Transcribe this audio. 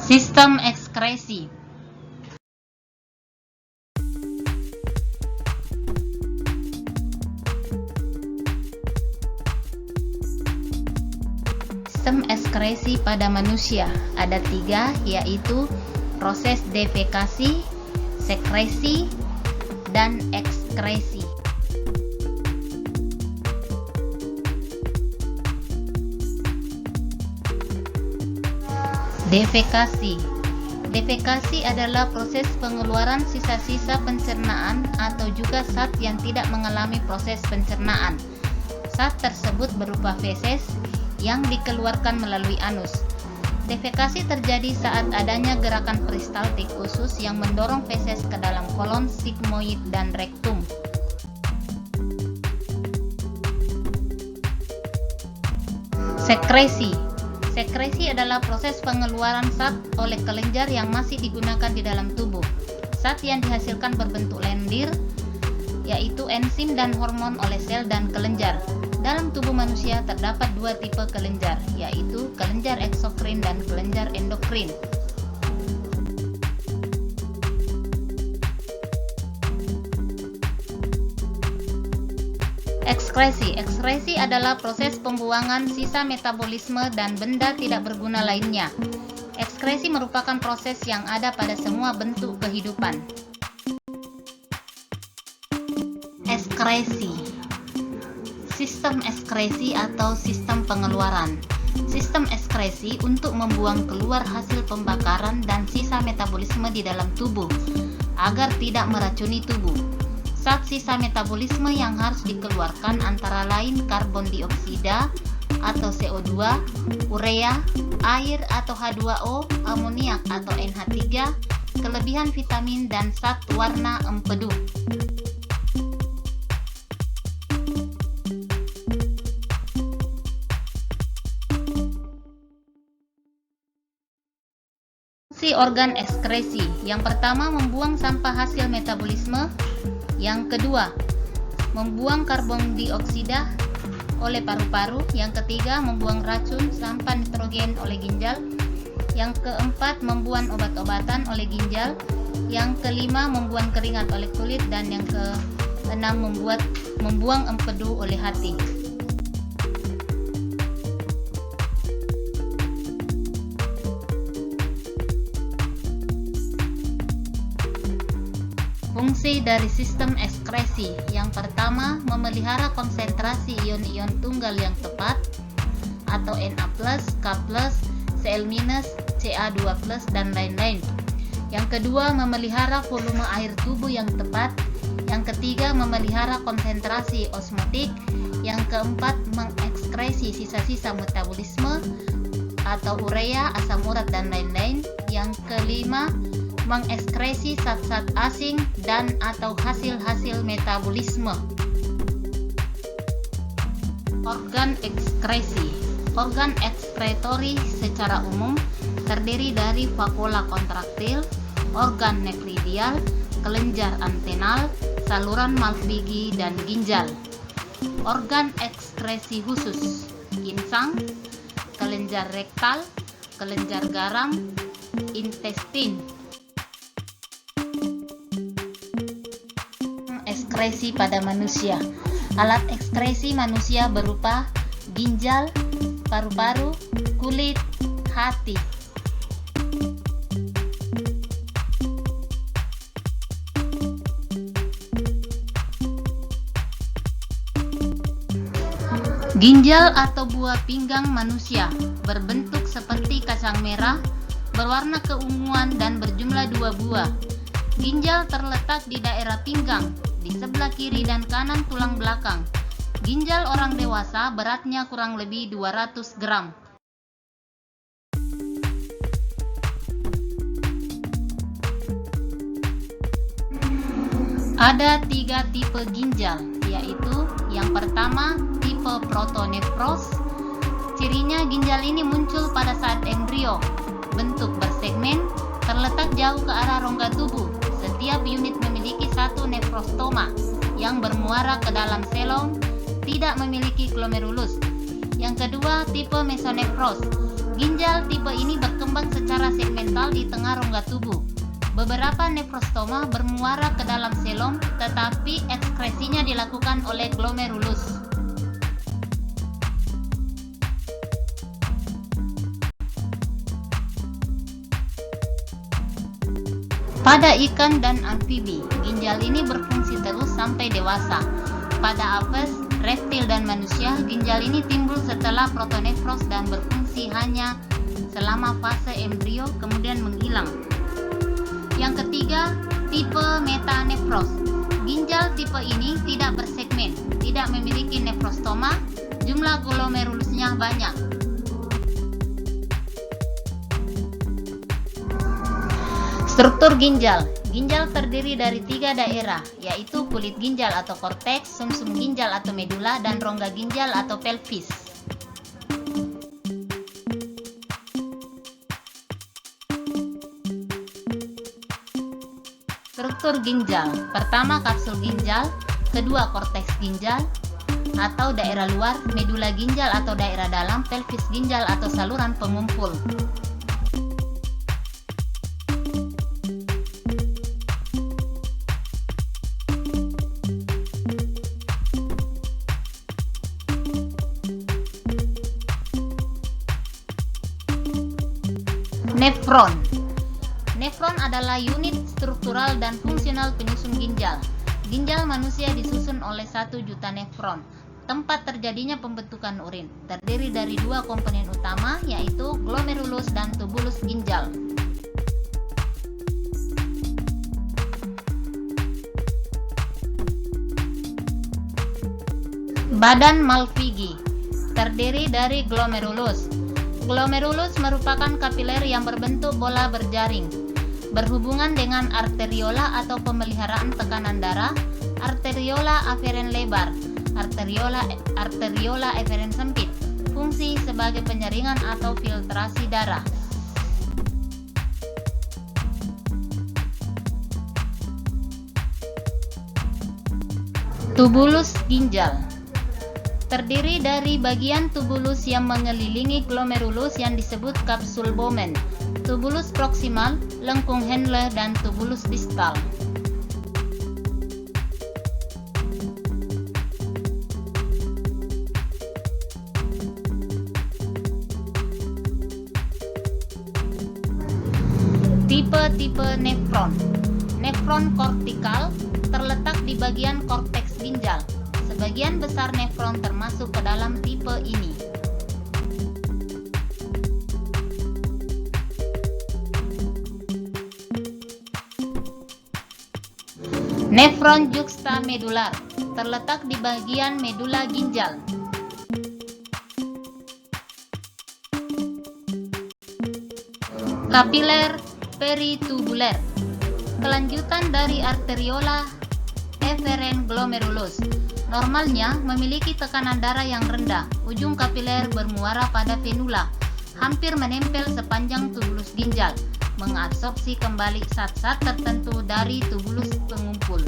Sistem ekskresi. Sistem ekskresi pada manusia ada 3, yaitu proses defekasi, sekresi, dan ekskresi. Defekasi. Defekasi adalah proses pengeluaran sisa-sisa pencernaan atau juga zat yang tidak mengalami proses pencernaan. Zat tersebut berupa feses yang dikeluarkan melalui anus. Defekasi terjadi saat adanya gerakan peristaltik usus yang mendorong feses ke dalam kolon, sigmoid, dan rektum. Sekresi. Sekresi adalah proses pengeluaran zat oleh kelenjar yang masih digunakan di dalam tubuh. Zat yang dihasilkan berbentuk lendir, yaitu enzim dan hormon oleh sel dan kelenjar. Dalam tubuh manusia terdapat 2 tipe kelenjar, yaitu kelenjar eksokrin dan kelenjar endokrin. Ekskresi. Ekskresi adalah proses pembuangan sisa metabolisme dan benda tidak berguna lainnya. Ekskresi merupakan proses yang ada pada semua bentuk kehidupan. Ekskresi. Sistem ekskresi atau sistem pengeluaran. Sistem ekskresi untuk membuang keluar hasil pembakaran dan sisa metabolisme di dalam tubuh agar tidak meracuni tubuh. Zat sisa metabolisme yang harus dikeluarkan antara lain karbon dioksida atau CO2, urea, air atau H2O, amoniak atau NH3, kelebihan vitamin dan zat warna empedu. Fungsi organ ekskresi. Yang pertama, membuang sampah hasil metabolisme. Yang kedua, membuang karbon dioksida oleh paru-paru. Yang ketiga, membuang racun sampah nitrogen oleh ginjal. Yang keempat, membuang obat-obatan oleh ginjal. Yang kelima, membuang keringat oleh kulit. Dan yang keenam, membuang empedu oleh hati. Fungsi dari sistem ekskresi. Yang pertama, memelihara konsentrasi ion-ion tunggal yang tepat atau Na+, K+, Cl-, Ca2+, dan lain-lain. Yang kedua, memelihara volume air tubuh yang tepat. Yang ketiga, memelihara konsentrasi osmotik. Yang keempat, mengekskresi sisa-sisa metabolisme atau urea, asam urat, dan lain-lain. Yang kelima, mengekskresi zat-zat asing dan atau hasil-hasil metabolisme. Organ ekskresi. Organ ekskretory secara umum terdiri dari vakuola kontraktil, organ nephridial, kelenjar antenal, saluran Malpighi, dan ginjal. Organ ekskresi khusus: ginsang, kelenjar rektal, kelenjar garam, intestin. Ekskresi pada manusia. Alat ekskresi manusia berupa ginjal, paru-paru, kulit, hati. Ginjal atau buah pinggang manusia berbentuk seperti kacang merah, berwarna keunguan dan berjumlah 2 buah. Ginjal terletak di daerah pinggang, di sebelah kiri dan kanan tulang belakang. Ginjal orang dewasa beratnya kurang lebih 200 gram. Ada 3 tipe ginjal, yaitu yang pertama, tipe protonefros. Cirinya ginjal ini muncul pada saat embrio, bentuk bersegmen, terletak jauh ke arah rongga tubuh. Setiap unit memiliki 1 nefrostoma yang bermuara ke dalam selong, tidak memiliki glomerulus. Yang kedua, tipe mesonefros. Ginjal tipe ini berkembang secara segmental di tengah rongga tubuh. Beberapa nefrostoma bermuara ke dalam selom, tetapi ekskresinya dilakukan oleh glomerulus. Pada ikan dan amfibi, ginjal ini berfungsi terus sampai dewasa. Pada apes, reptil dan manusia, ginjal ini timbul setelah protonefros dan berfungsi hanya selama fase embrio, kemudian menghilang. Yang ketiga, tipe metanefros. Ginjal tipe ini tidak bersegmen, tidak memiliki nefrostoma, jumlah glomerulusnya banyak. Struktur ginjal. Ginjal terdiri dari 3 daerah, yaitu kulit ginjal atau korteks, sumsum ginjal atau medula, dan rongga ginjal atau pelvis. Struktur ginjal. Pertama, kapsul ginjal. Kedua, korteks ginjal atau daerah luar, medula ginjal atau daerah dalam, pelvis ginjal atau saluran pengumpul. Nefron. Nefron adalah unit struktural dan fungsional penyusun ginjal. Ginjal manusia disusun oleh 1 juta nefron. Tempat terjadinya pembentukan urin terdiri dari 2 komponen utama, yaitu glomerulus dan tubulus ginjal. Badan Malpighi terdiri dari glomerulus. Glomerulus merupakan kapiler yang berbentuk bola berjaring, berhubungan dengan arteriola atau pemeliharaan tekanan darah, arteriola aferen lebar, arteriola eferen sempit, fungsi sebagai penyaringan atau filtrasi darah. Tubulus ginjal terdiri dari bagian tubulus yang mengelilingi glomerulus yang disebut kapsul Bowman, tubulus proksimal, lengkung Henle, dan tubulus distal. Tipe-tipe nefron. Nefron kortikal terletak di bagian korteks ginjal. Sebagian besar nefron termasuk ke dalam tipe ini. Nefron juxtamedular terletak di bagian medula ginjal. Kapiler peritubuler, kelanjutan dari arteriola eferen glomerulus. Normalnya memiliki tekanan darah yang rendah. Ujung kapiler bermuara pada venula, hampir menempel sepanjang tubulus ginjal, mengabsorpsi kembali zat-zat tertentu dari tubulus pengumpul.